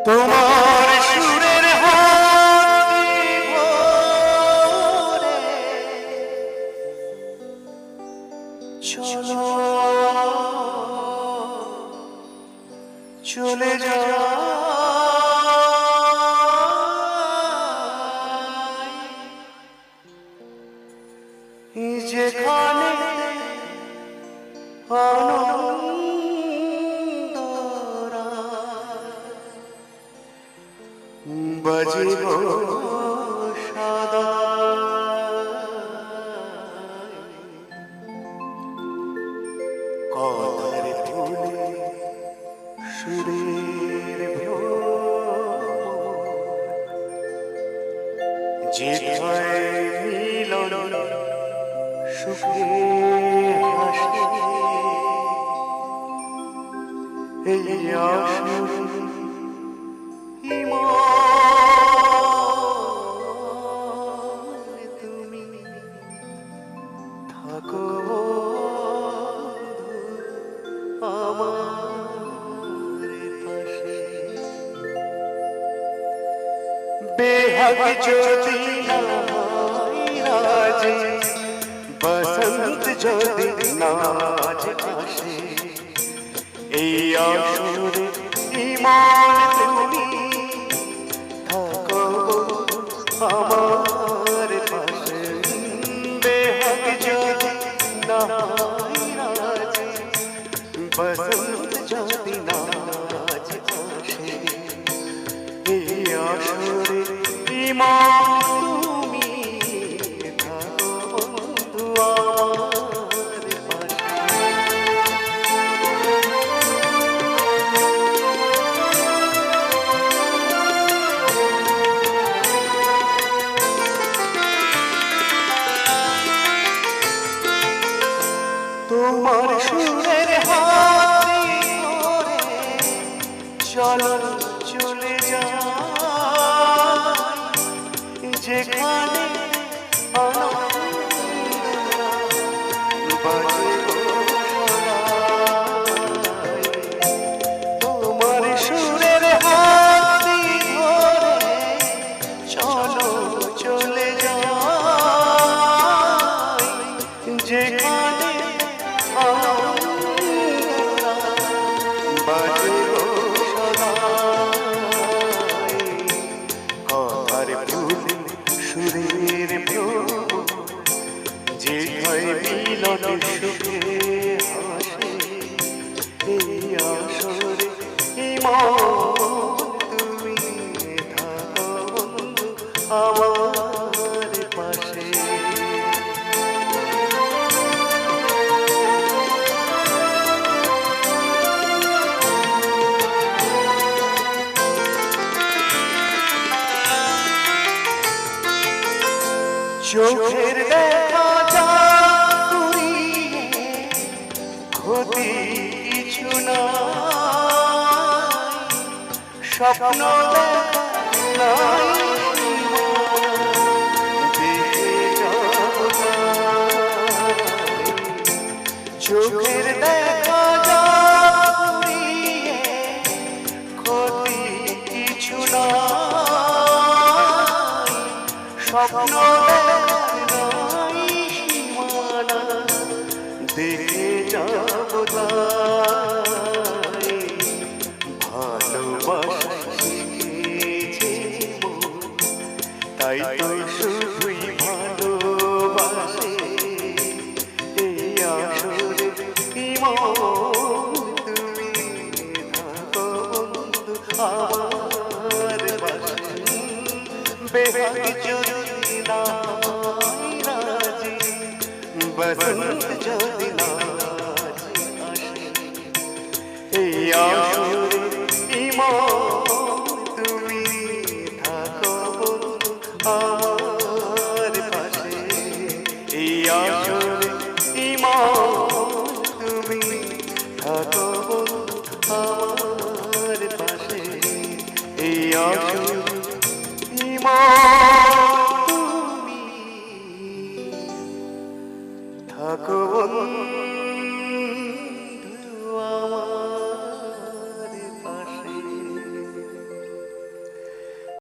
তোমার সুরের হাতি ধরে চলো চলে যাই যেখানে আনন্দরা বাজিব সদা কথার ফুলে সুরের যেথায় মিলন সুখে হাসি এই আসর তুমি থাকো আমার পাশে বেহাগ যদি রাজে বসন্ত যদি নাচ আসে এই আসরে ইমান তুমি থাকো আমার পাশে বেহাগ যদি রাজে বসন্ত যদি নাচ আসে এই আসরে ইমান তুমি থাকো আমার পাশে তোমার সুরের হাতি ধরে চলো চলে যাই যেখানে আনন্দরা বাজিব সদাই তোমার সুরের হাতি ধরে চলো চলে যাই যেখানে আনন্দরা বাজিব সদাই কথার ফুলে সুরের যে হয় মিলন সুখে হাসে এই আসরে ইমান তুমি থাকো বন্ধু আমার পাশে চোখের দেখা যাকুরিয়ে ক্ষতি কিছু না স্বপ্ন দেখা নাই দেখে যাব চোখের দেখা যাকুরিয়ে ক্ষতি কিছু না স্বপ্ন নাই সীমানা দেখে যাব ভালোবাসা শিখেছে তাই তো শুধুই ভালোবাসে এই আসরে ইমান তুমি থাকো বন্ধু আমার পাশে বেহাগ যদি রাজে বসন্ত যদি নাচ আসে এই আসরে ইমান তুমি থাকো বন্ধু আমার পাশে এই আসরে ইমান তুমি থাকো বন্ধু আমার পাশে এই আসরে ইমান তুমি থাকো বন্ধু